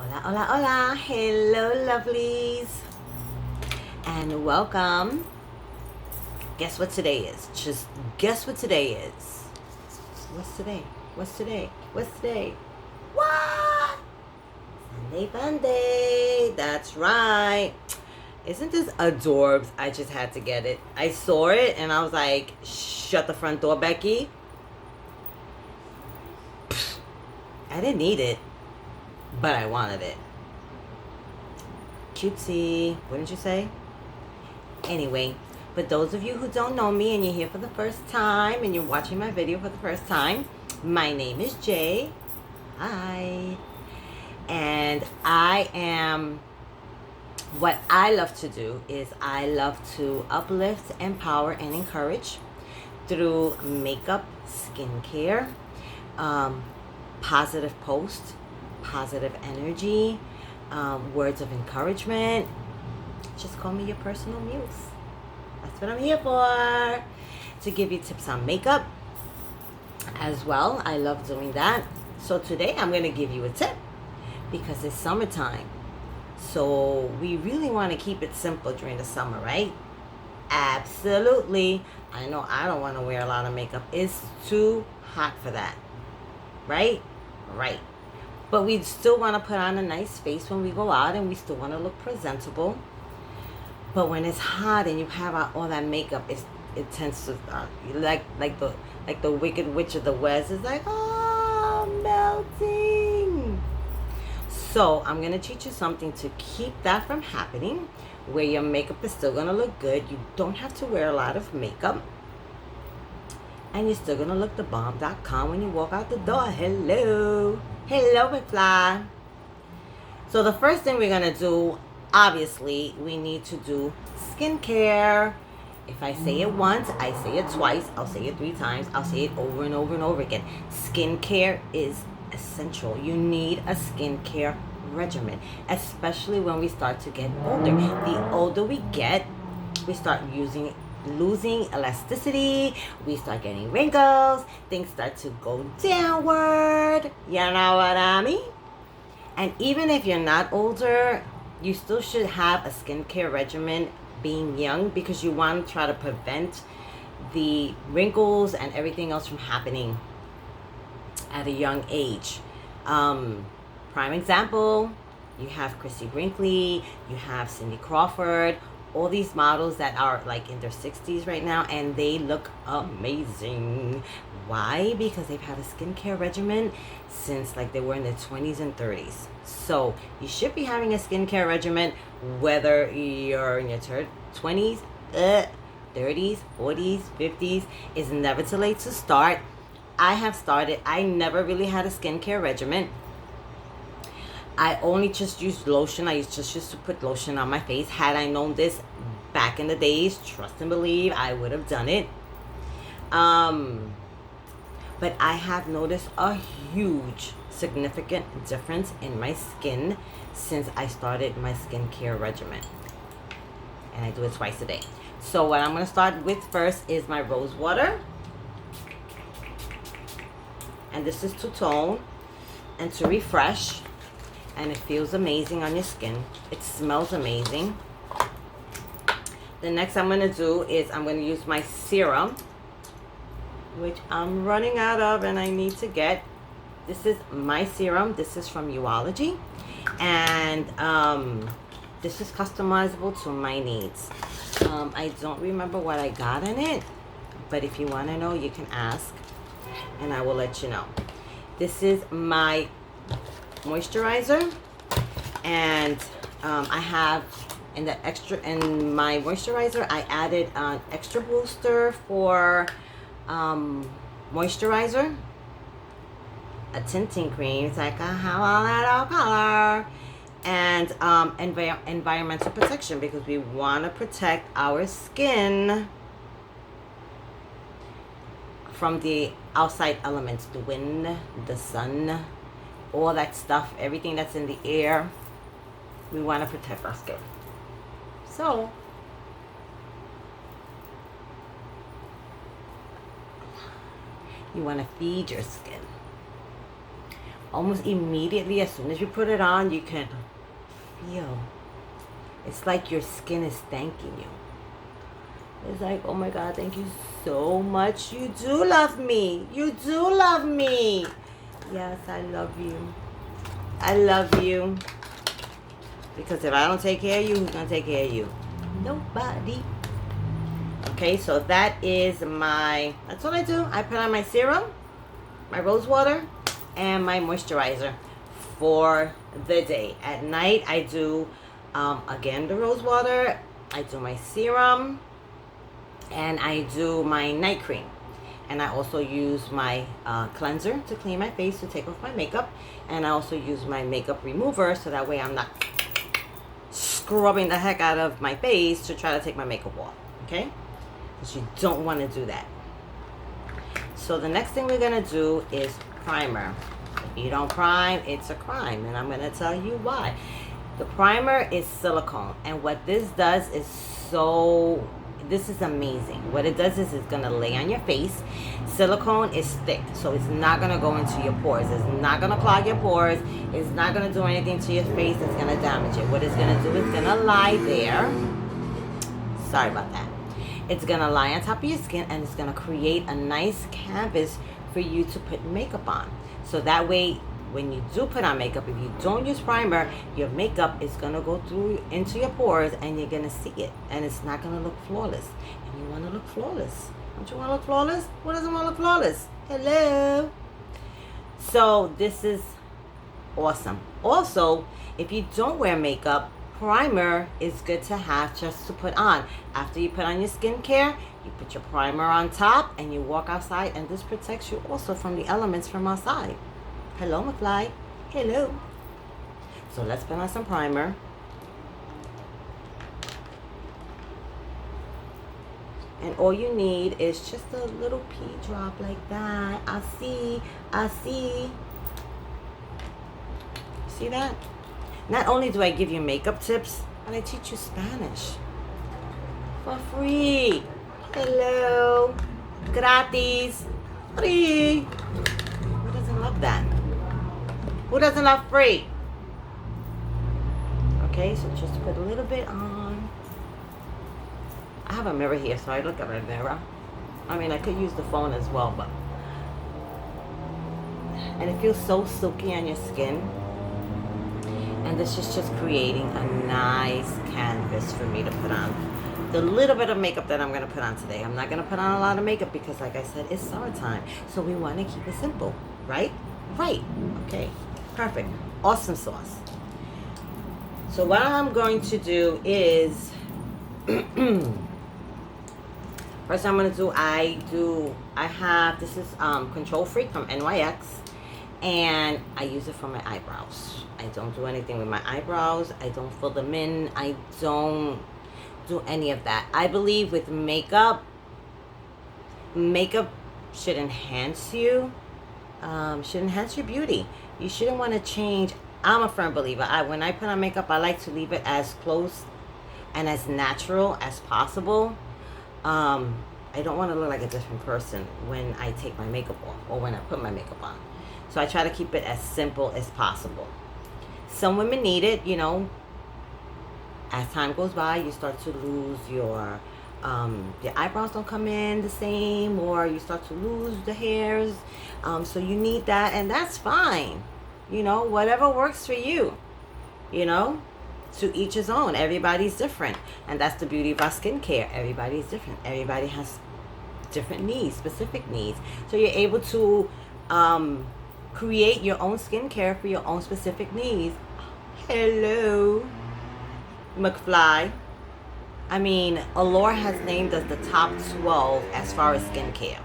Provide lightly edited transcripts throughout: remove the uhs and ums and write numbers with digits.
Hola, hola, hola. Hello, lovelies. And welcome. Guess what today is? Just guess what today is. What's today? What's today? What's today? What? Sunday, Funday. That's right. Isn't this adorbs? I just had to get it. I saw it and I was like, shut the front door, Becky. I didn't need it, but I wanted it. Cutesy, wouldn't you say? Anyway, for those of you who don't know me and you're here for the first time and you're watching my video for the first time, my name is Jay. Hi. And what I love to do is I love to uplift, empower, and encourage through makeup, skincare, positive posts, positive energy, words of encouragement. Just call me your personal muse. That's what I'm here for. To give you tips on makeup as well. I love doing that. So today I'm going to give you a tip because it's summertime. So we really want to keep it simple during the summer, right? Absolutely. I know I don't want to wear a lot of makeup. It's too hot for that. Right? Right. But we still want to put on a nice face when we go out and we still want to look presentable. But when it's hot and you have all that makeup, it tends to like the Wicked Witch of the West is like, oh, melting. So I'm gonna teach you something to keep that from happening, where your makeup is still gonna look good. You don't have to wear a lot of makeup, and you're still gonna look the bomb.com when you walk out the door. Hello, hello, McFly. So the first thing we're gonna do, obviously, we need to do skincare. If I say it once, I say it twice, I'll say it 3 times, I'll say it over and over and over again. Skincare is essential. You need a skincare regimen, especially when we start to get older. The older we get, we start losing elasticity, we start getting wrinkles, things start to go downward. You know what I mean? And even if you're not older, you still should have a skincare regimen being young, because you want to try to prevent the wrinkles and everything else from happening at a young age. Prime example, you have Chrissy Brinkley, you have Cindy Crawford, all these models that are like in their 60s right now, and they look amazing. Why? Because they've had a skincare regimen since like they were in their 20s and 30s. So you should be having a skincare regimen whether you're in your 20s, 30s, 40s, 50s. It's never too late to start. I have started. I never really had a skincare regimen. I only just used lotion. I just used to put lotion on my face. Had I known this back in the days, trust and believe, I would have done it. But I have noticed a huge, significant difference in my skin since I started my skincare regimen. And I do it twice a day. So what I'm going to start with first is my rose water. And this is to tone and to refresh. And it feels amazing on your skin. It smells amazing. The next I'm going to do is I'm going to use my serum, which I'm running out of and I need to get. This is my serum. This is from Yoology. And this is customizable to my needs. I don't remember what I got in it, but if you want to know, you can ask and I will let you know. This is my moisturizer, and I have in my moisturizer I added an extra booster for moisturizer, a tinting cream. It's like a highlight color, and environmental protection, because we want to protect our skin from the outside elements, the wind, the sun, all that stuff, everything that's in the air. We want to protect our skin. So you want to feed your skin almost immediately, as soon as you put it on, you can feel. It's like your skin is thanking you. It's like, oh my God, thank you so much. You do love me. You do love me. Yes, I love you. I love you. Because if I don't take care of you, who's going to take care of you? Nobody. Okay, so that is that's what I do. I put on my serum, my rose water, and my moisturizer for the day. At night, I do, again, the rose water. I do my serum. And I do my night cream. And I also use my cleanser to clean my face, to take off my makeup. And I also use my makeup remover, so that way I'm not scrubbing the heck out of my face to try to take my makeup off. Okay? Because you don't want to do that. So the next thing we're going to do is primer. If you don't prime, it's a crime. And I'm going to tell you why. The primer is silicone. And what this does is this is amazing. What it does is it's going to lay on your face. Silicone is thick, so it's not going to go into your pores. It's not going to clog your pores. It's not going to do anything to your face that's going to damage it. What it's going to do is going to lie there. Sorry about that. It's going to lie on top of your skin, and it's going to create a nice canvas for you to put makeup on. So that way, when you do put on makeup, if you don't use primer, your makeup is going to go through into your pores, and you're going to see it, and it's not going to look flawless. And you want to look flawless. Don't you want to look flawless? Who doesn't want to look flawless? Hello. So this is awesome. Also, if you don't wear makeup, primer is good to have just to put on. After you put on your skincare, you put your primer on top, and you walk outside, and this protects you also from the elements from outside. Hello, McFly. Hello. So let's put on some primer. And all you need is just a little pea drop like that. I see. See that? Not only do I give you makeup tips, but I teach you Spanish. For free. Hello. Gratis. Free. Who doesn't love that? Who doesn't love free? Okay, so just put a little bit on. I have a mirror here, so I look at my mirror. I mean, I could use the phone as well, but... And it feels so silky on your skin. And this is just creating a nice canvas for me to put on. The little bit of makeup that I'm going to put on today. I'm not going to put on a lot of makeup because, like I said, it's summertime. So we want to keep it simple, right? Right. Okay. Perfect. Awesome sauce. So what I'm going to do is... First I'm going to do, this is Control Freak from NYX. And I use it for my eyebrows. I don't do anything with my eyebrows. I don't fill them in. I don't do any of that. I believe with makeup should enhance you. Should enhance your beauty. You shouldn't want to change. I'm a firm believer. When I put on makeup, I like to leave it as close and as natural as possible. I don't want to look like a different person when I take my makeup off or when I put my makeup on. So I try to keep it as simple as possible. Some women need it, you know. As time goes by, you start to lose your eyebrows don't come in the same, or you start to lose the hairs. So you need that, and that's fine. You know, whatever works for you, you know. To each his own. Everybody's different. And that's the beauty of our skincare. Everybody's different. Everybody has different needs, specific needs. So you're able to create your own skincare for your own specific needs. Hello, McFly. I mean, Allure has named us the top 12 as far as skincare.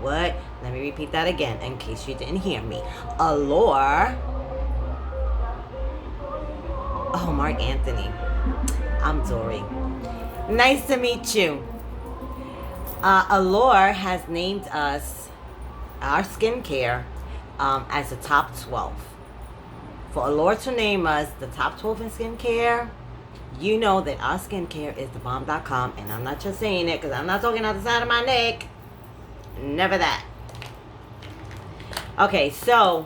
What? Let me repeat that again in case you didn't hear me. Allure... Oh, Mark Anthony. I'm Dory. Nice to meet you. Allure has named us, our skincare, as the top 12. For Allure to name us the top 12 in skincare, you know that our skincare is thebomb.com. And I'm not just saying it because I'm not talking out the side of my neck. Never that. Okay, so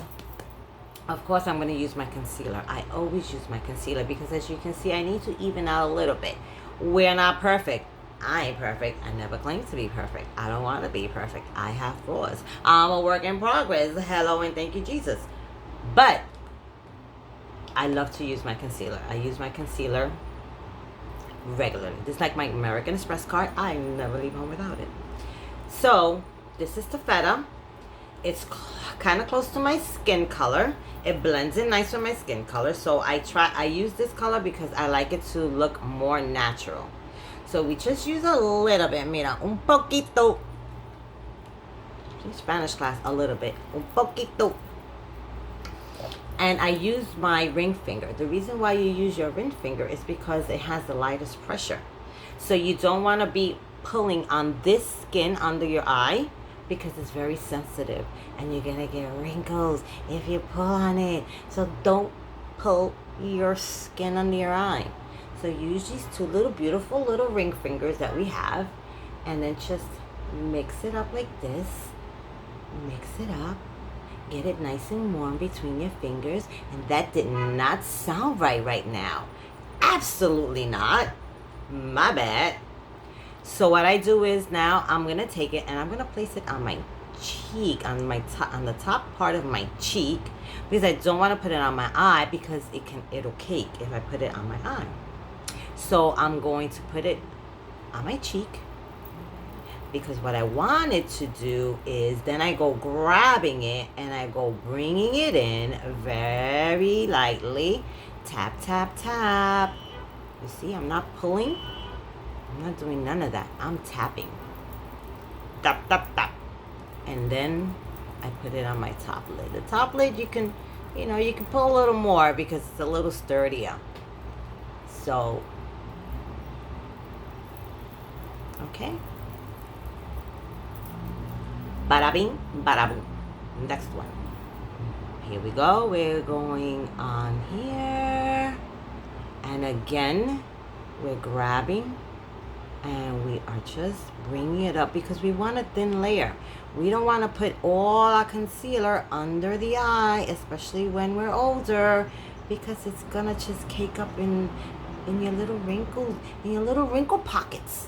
Of course, I'm going to use my concealer. I always use my concealer because, as you can see, I need to even out a little bit. We're not perfect. I ain't perfect. I never claimed to be perfect. I don't want to be perfect. I have flaws. I'm a work in progress. Hello and thank you, Jesus. But I love to use my concealer. I use my concealer regularly. This is like my American Express card. I never leave home without it. So, this is the Feta. It's kind of close to my skin color. It blends in nice with my skin color. So I use this color because I like it to look more natural. So we just use a little bit. Mira, un poquito. In Spanish class, a little bit. Un poquito. And I use my ring finger. The reason why you use your ring finger is because it has the lightest pressure. So you don't want to be pulling on this skin under your eye, because it's very sensitive and you're gonna get wrinkles if you pull on it. So don't pull your skin under your eye. So use these two little beautiful little ring fingers that we have, and then just mix it up like this. Mix it up. Get it nice and warm between your fingers. And that did not sound right now. Absolutely not. My bad. So what I do is now I'm going to take it and I'm going to place it on my cheek, on the top part of my cheek, because I don't want to put it on my eye because it'll cake if I put it on my eye. So I'm going to put it on my cheek, because what I wanted to do is then I go grabbing it and I go bringing it in very lightly. Tap, tap, tap. You see, I'm not pulling. I'm not doing none of that. I'm tapping. Tap, tap, tap. And then I put it on my top lid. The top lid, you can pull a little more because it's a little sturdier. So, okay. Bada bing, bada boom. Next one. Here we go. We're going on here. And again, we're grabbing. And we are just bringing it up because we want a thin layer. We don't want to put all our concealer under the eye, especially when we're older, because it's going to just cake up in your little wrinkles, in your little wrinkle pockets.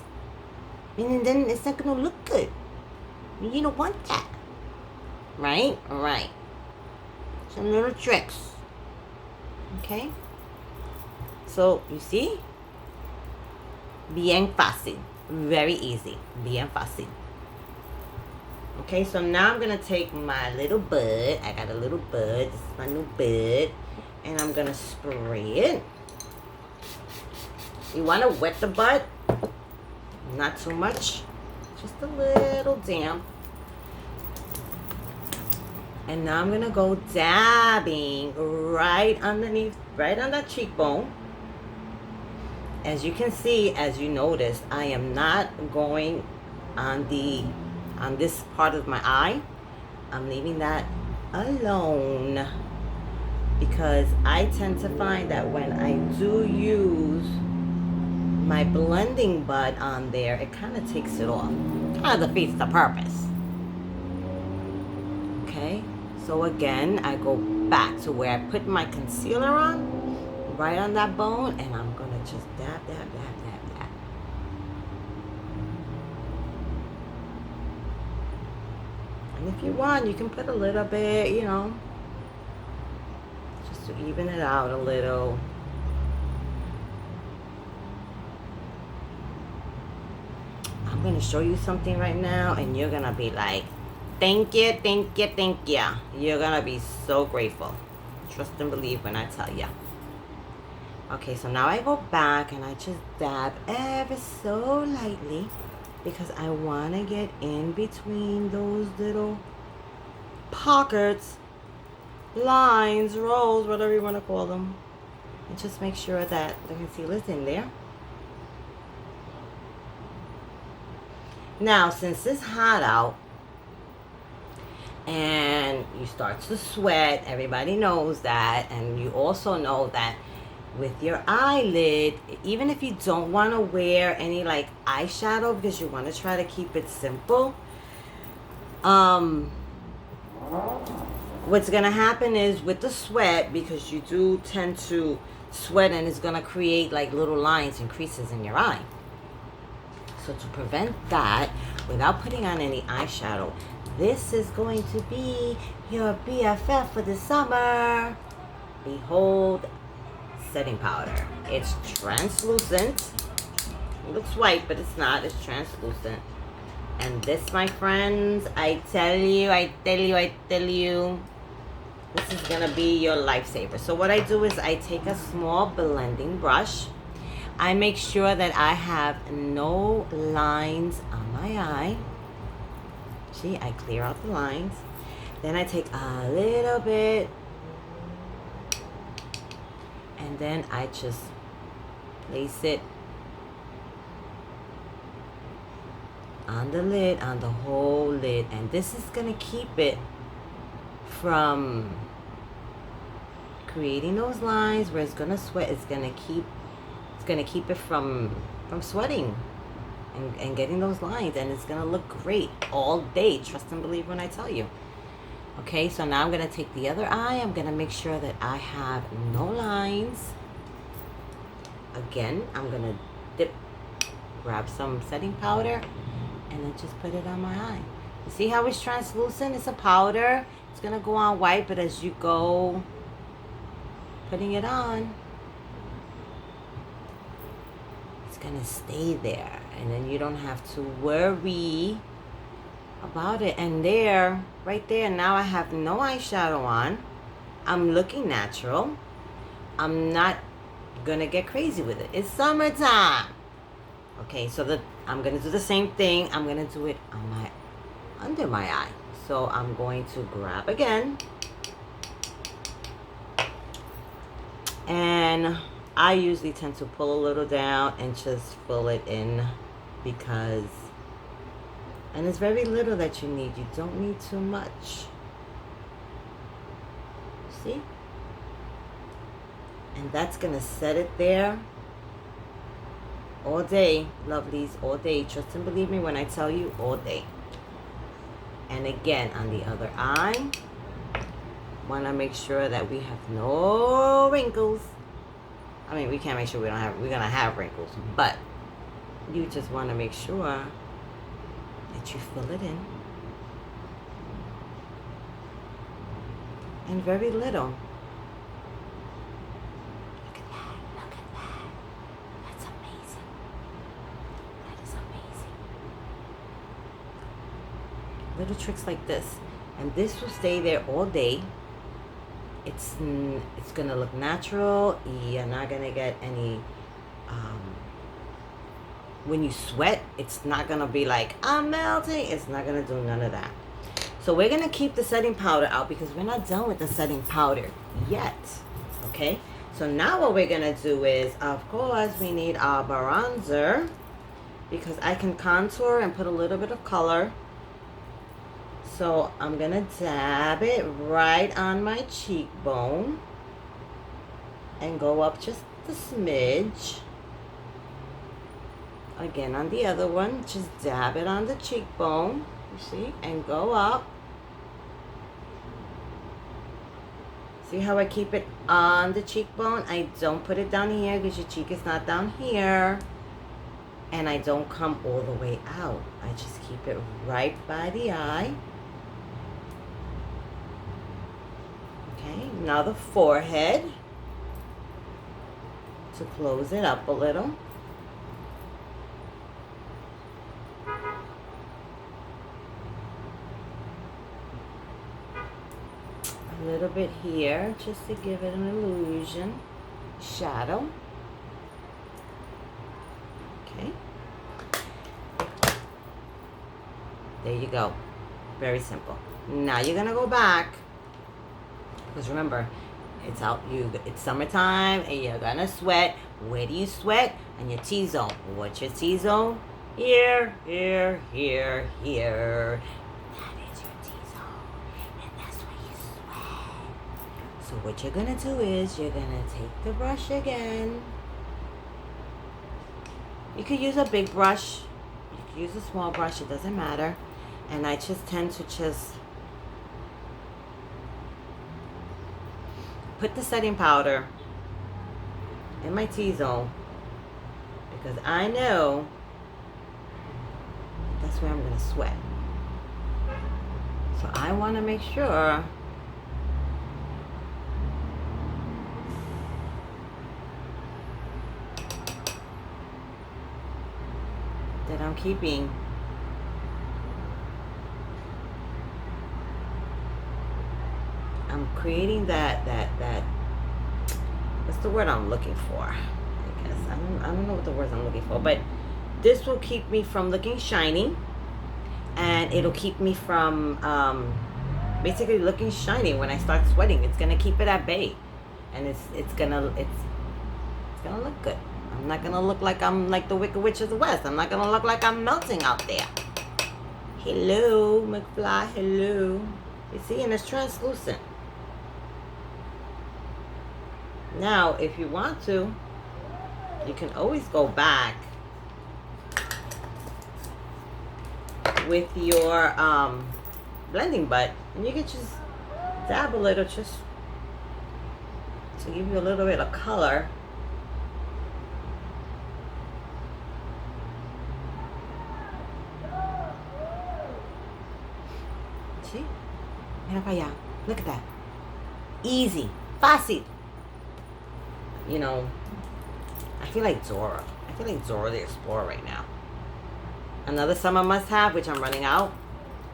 And then it's not going to look good. You don't want that. Right? Right. Some little tricks. Okay? So, you see? Bien fácil. Very easy. Bien fácil. Okay, so now I'm going to take my little bud. I got a little bud. This is my new bud. And I'm going to spray it. You want to wet the bud. Not too much. Just a little damp. And now I'm going to go dabbing right underneath, right on that cheekbone. As you can see, as you noticed, I am not going on this part of my eye. I'm leaving that alone, because I tend to find that when I do use my blending bud on there, it kind of takes it off. Kind of defeats the purpose. Okay, so again, I go back to where I put my concealer on, right on that bone, and I'm going to just dab, dab, dab, dab, dab. And if you want, you can put a little bit, just to even it out a little. I'm going to show you something right now, and you're going to be like, thank you, thank you, thank you. You're going to be so grateful. Trust and believe when I tell you. Okay, so now I go back and I just dab ever so lightly, because I want to get in between those little pockets, lines, rolls, whatever you want to call them. And just make sure that the concealer's in there. Now, since it's hot out and you start to sweat, everybody knows that, and you also know that with your eyelid, even if you don't want to wear any like eyeshadow because you want to try to keep it simple, What's gonna happen is with the sweat, because you do tend to sweat, and it's gonna create like little lines and creases in your eye. So to prevent that, without putting on any eyeshadow, this is going to be your BFF for the summer. Behold, setting powder. It's translucent. It looks white, but it's not. It's translucent. And this, my friends, I tell you, this is gonna be your lifesaver. So what I do is I take a small blending brush. I make sure that I have no lines on my eye. See, I clear out the lines. Then I take a little bit, and then I just place it on the lid, on the whole lid. And this is gonna keep it from creating those lines where it's gonna sweat. It's gonna keep it from sweating and getting those lines, and it's gonna look great all day. Trust and believe when I tell you. Okay, so now I'm gonna take the other eye. I'm gonna make sure that I have no lines. Again, I'm gonna grab some setting powder, and then just put it on my eye. You see how it's translucent? It's a powder. It's gonna go on white, but as you go putting it on, it's gonna stay there, and then you don't have to worry about it. And there, right there, now I have no eyeshadow on. I'm looking natural. I'm not gonna get crazy with it. It's summertime. Okay, so I'm gonna do the same thing. I'm gonna do it on under my eye. So I'm going to grab again, and I usually tend to pull a little down and just fill it in, and it's very little that you need. You don't need too much. See? And that's gonna set it there all day, lovelies, all day. Trust and believe me when I tell you, all day. And again, on the other eye, want to make sure that we have no wrinkles. I mean, we can't make sure we're gonna have wrinkles, but you just want to make sure that you fill it in, and very little. Look at that, look at that. That's amazing. That is amazing. Little tricks like this, and this will stay there all day. It's gonna look natural. You're not gonna get any when you sweat, it's not gonna be like I'm melting. It's not gonna do none of that. So we're gonna keep the setting powder out because we're not done with the setting powder yet. Okay, so now what we're gonna do is, of course, we need our bronzer, because I can contour and put a little bit of color. So I'm gonna dab it right on my cheekbone and go up just a smidge. Again, on the other one, just dab it on the cheekbone, you see, and go up. See how I keep it on the cheekbone? I don't put it down here because your cheek is not down here. And I don't come all the way out. I just keep it right by the eye. Okay, now the forehead, to close it up a little. A little bit here, just to give it an illusion. Shadow. Okay. There you go. Very simple. Now you're gonna go back, because remember, it's summertime and you're gonna sweat. Where do you sweat? On your T-zone. What's your T-zone? Here, here, here, here. That is your T-zone, and that's where you sweat. So what you're gonna do is you're gonna take the brush again. You could use a big brush, you could use a small brush, it doesn't matter. And I just tend to just put the setting powder in my T-zone because I know that's where I'm going to sweat. So I want to make sure that I'm keeping creating that what's the word I'm looking for? I guess I don't know what the words I'm looking for, but this will keep me from looking shiny, and it'll keep me from basically looking shiny when I start sweating. It's gonna keep it at bay, and it's gonna look good. I'm not gonna look like I'm like the Wicked Witch of the West. I'm not gonna look like I'm melting out there. Hello, McFly. Hello. You see, and it's translucent. Now, if you want to, you can always go back with your blending butt, and you can just dab a little just to give you a little bit of color. See? Mira para allá. Look at that. Easy. Fácil. You know, I feel like Zora. I feel like Zora the Explorer right now. Another summer must-have, which I'm running out,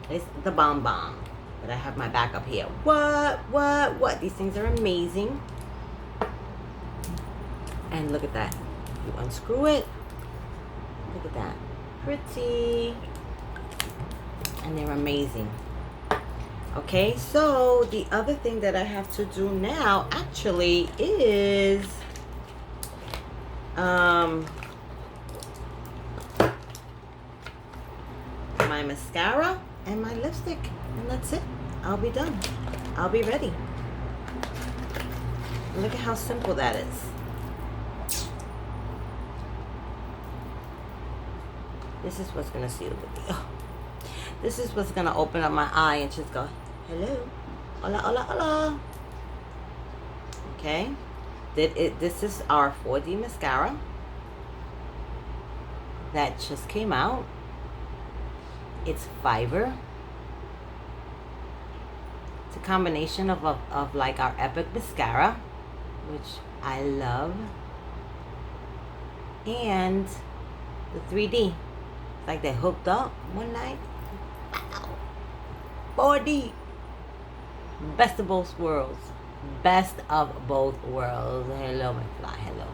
is the Bomb Bomb. But I have my backup here. What? These things are amazing. And look at that. You unscrew it. Look at that. Pretty. And they're amazing. Okay, so the other thing that I have to do now actually is my mascara and my lipstick, and that's it. I'll be done. I'll be ready. Look at how simple that is. This is what's gonna seal the deal. This is what's gonna open up my eye and just go, hello, hola, hola, hola. Okay, this is our 4D mascara that just came out. It's fiber. It's a combination of like our Epic mascara, which I love, and the 3D. It's like they hooked up one night. 4D. Best of both worlds. Best of both worlds. Hello, my fly. Hello.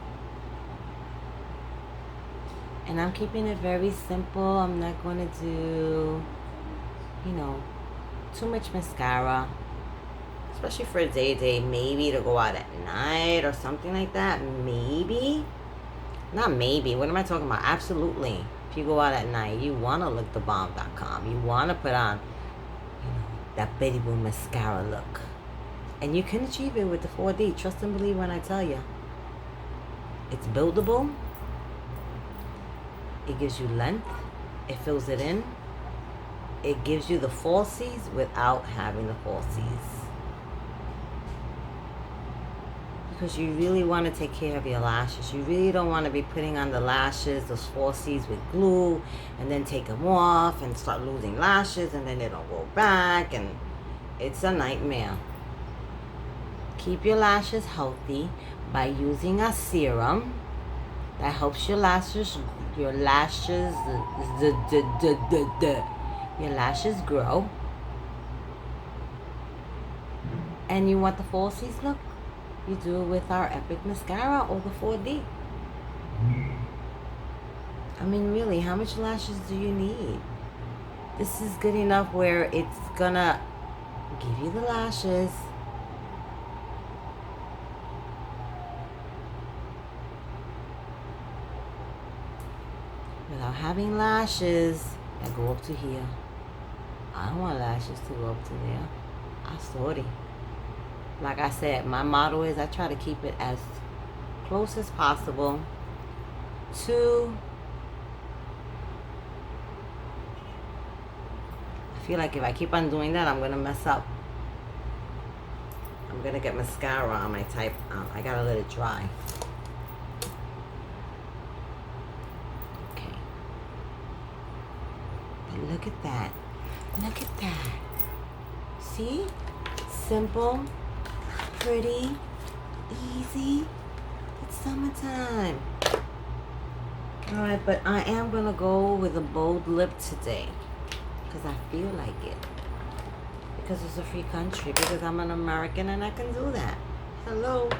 And I'm keeping it very simple. I'm not going to do, you know, too much mascara. Especially for a day. Maybe to go out at night or something like that. Maybe. Not maybe. What am I talking about? Absolutely. If you go out at night, you want to look thebomb.com. You want to put on, you know, that Betty Boo mascara look. And you can achieve it with the 4D. Trust and believe when I tell you. It's buildable. It gives you length. It fills it in. It gives you the falsies without having the falsies. Because you really want to take care of your lashes. You really don't want to be putting on the lashes, those falsies with glue, and then take them off and start losing lashes, and then they don't go back, and it's a nightmare. Keep your lashes healthy by using a serum that helps your lashes grow. And you want the falsies look? You do it with our Epic mascara or the 4D. I mean, really, how much lashes do you need? This is good enough where it's gonna give you the lashes. Without having lashes that go up to here. I don't want lashes to go up to there. I'm sorry. Like I said, my motto is I try to keep it as close as possible to, I feel like if I keep on doing that, I'm going to mess up. I'm gonna get mascara on my type. I gotta let it dry. Okay. But look at that. Look at that. See? Simple, pretty, easy. It's summertime. Alright, but I am gonna go with a bold lip today. Because I feel like it. Because it's a free country. Because I'm an American and I can do that. Hello.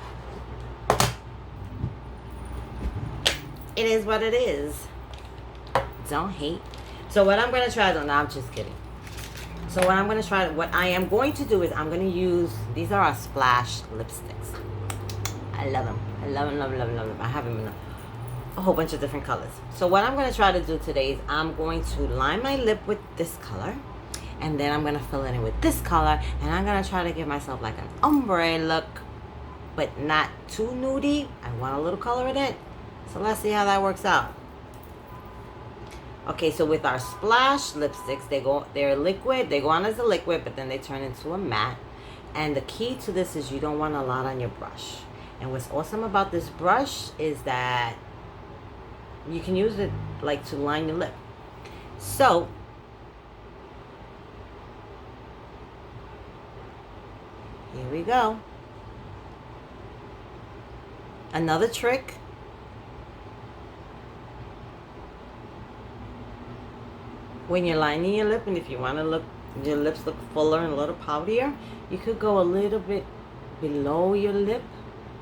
It is what it is. Don't hate. So what I'm going to try, though, no, I'm just kidding. So what I'm going to try, what I am going to do is I'm going to use, these are our Splash lipsticks. I love them. I love them, love them, love them, love them. I have them in a whole bunch of different colors. So what I'm going to try to do today is I'm going to line my lip with this color. And then I'm going to fill it in with this color. And I'm going to try to give myself like an ombre look. But not too nudie. I want a little color in it. So let's see how that works out. Okay, so with our Splash lipsticks, they're liquid. They go on as a liquid, but then they turn into a matte. And the key to this is you don't want a lot on your brush. And what's awesome about this brush is that you can use it like to line your lip. So here we go. Another trick. When you're lining your lip, and if you want to look, your lips look fuller and a little poutier, you could go a little bit below your lip,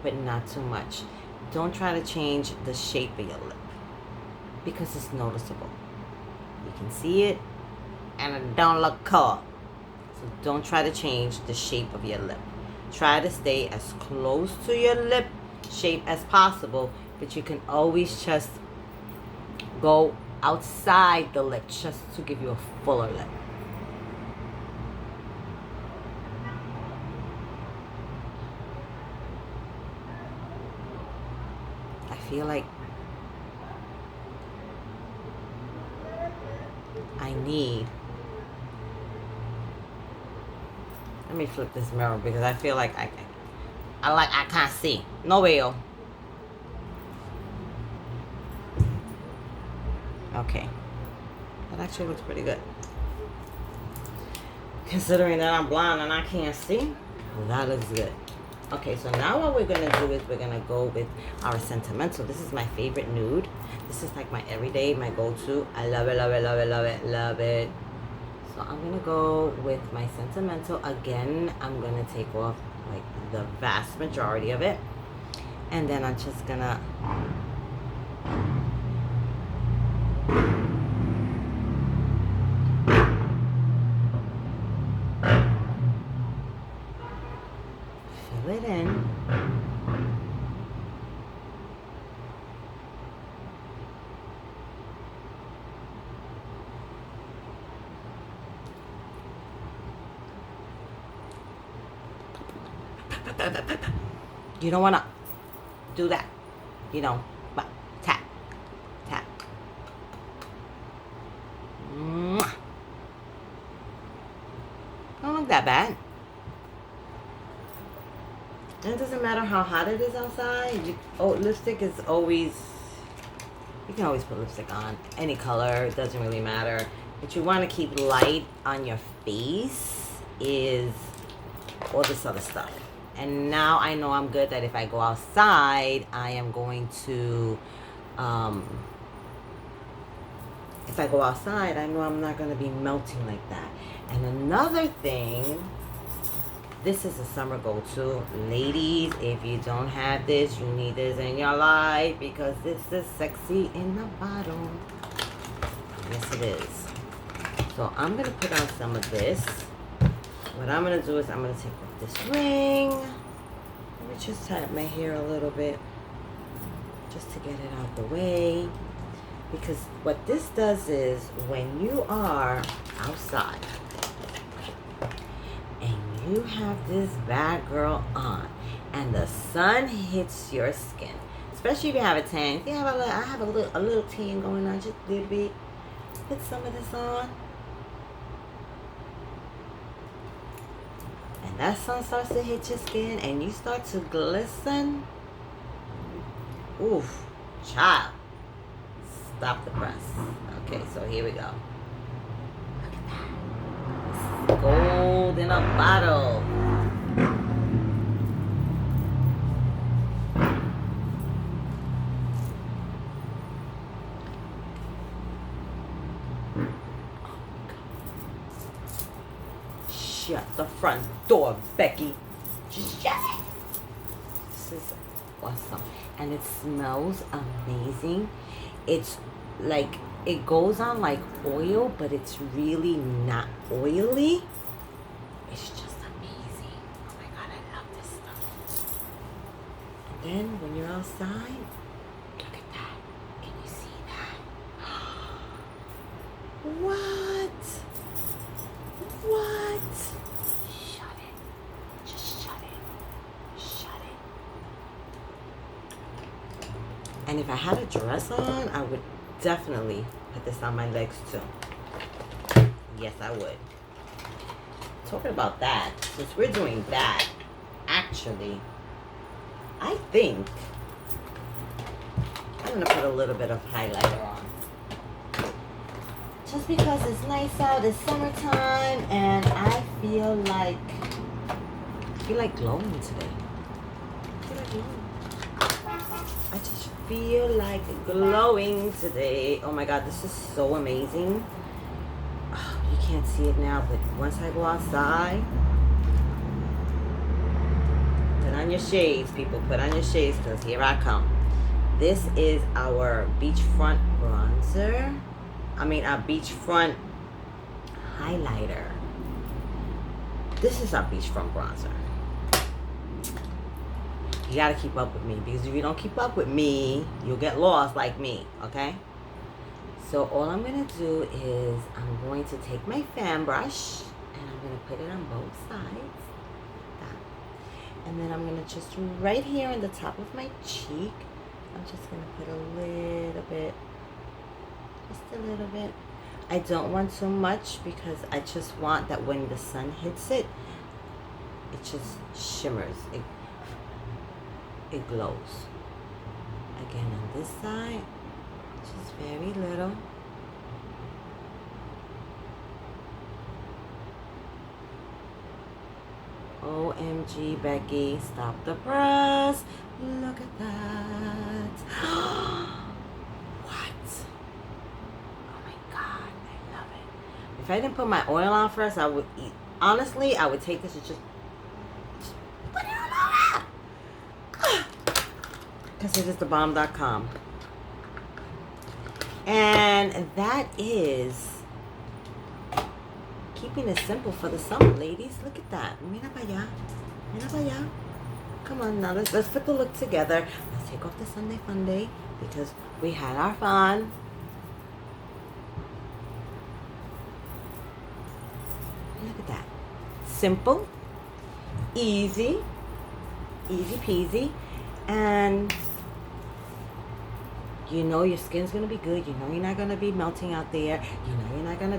but not too much. Don't try to change the shape of your lip because it's noticeable. You can see it, and it don't look cool. So don't try to change the shape of your lip. Try to stay as close to your lip shape as possible, but you can always just go outside the lip just to give you a fuller lip. I feel like I need, let me flip this mirror because I feel like I can't see. No way. Okay. That actually looks pretty good. Considering that I'm blind and I can't see, that looks good. Okay, so now what we're going to do is we're going to go with our Sentimental. This is my favorite nude. This is like my everyday, my go-to. I love it, love it, love it, love it, love it. So I'm going to go with my Sentimental. Again, I'm going to take off like the vast majority of it. And then I'm just going to fill it in. You don't want to do that, you know, but tap, tap. Mwah. Don't look that bad. And it doesn't matter how hot it is outside. Lipstick is always, you can always put lipstick on. Any color, it doesn't really matter. What you want to keep light on your face is all this other stuff. And now I know I'm good that if I go outside, I am going to, if I go outside, I know I'm not going to be melting like that. And another thing, this is a summer go-to. Ladies, if you don't have this, you need this in your life because this is sexy in the bottle. Yes, it is. So I'm going to put on some of this. What I'm going to do is I'm going to take off this ring. Let me just tap my hair a little bit just to get it out the way. Because what this does is when you are outside and you have this bad girl on and the sun hits your skin, especially if you have a tan. If you have I have a little tan going on, just a little bit. Put some of this on. And that sun starts to hit your skin and you start to glisten, oof, child, stop the press. Okay, so here we go. Look at that. It's gold in a bottle. Shut the front door, Becky. Just shut it. This is awesome. And it smells amazing. It's like, it goes on like oil, but it's really not oily. It's just amazing. Oh my God, I love this stuff. And then when you're outside, look at that. Can you see that? What? What? Shut it. Just shut it. Shut it. And if I had a dress on, I would definitely put this on my legs too. Yes, I would. Talking about that, since we're doing that, actually, I think I'm going to put a little bit of highlighter on. Just because it's nice out, it's summertime, and I feel like glowing today. I just feel like glowing today. Oh my God, this is so amazing. Oh, you can't see it now, but once I go outside, put on your shades, people. Put on your shades, because here I come. This is our beachfront bronzer. Our beachfront highlighter. This is our beachfront bronzer. You gotta keep up with me, because if you don't keep up with me, you'll get lost like me, okay? So all I'm gonna do is I'm going to take my fan brush and I'm gonna put it on both sides. Like that. And then I'm gonna just right here on the top of my cheek, I'm just gonna put a little bit. Just a little bit. I don't want too much because I just want that when the sun hits it, it just shimmers. It glows. Again on this side, just very little. OMG, Becky, stop the press. Look at that. If I didn't put my oil on first, I would eat. Honestly, I would take this and just put it on over. Because it is thebomb.com. And that is keeping it simple for the summer, ladies. Look at that. Mira para allá. Mira para allá. Come on now, let's put the look together. Let's take off the Sunday fun day because we had our fun. Look at that. Simple, easy peasy, and you know your skin's gonna be good. You know you're not gonna be melting out there. You know you're not gonna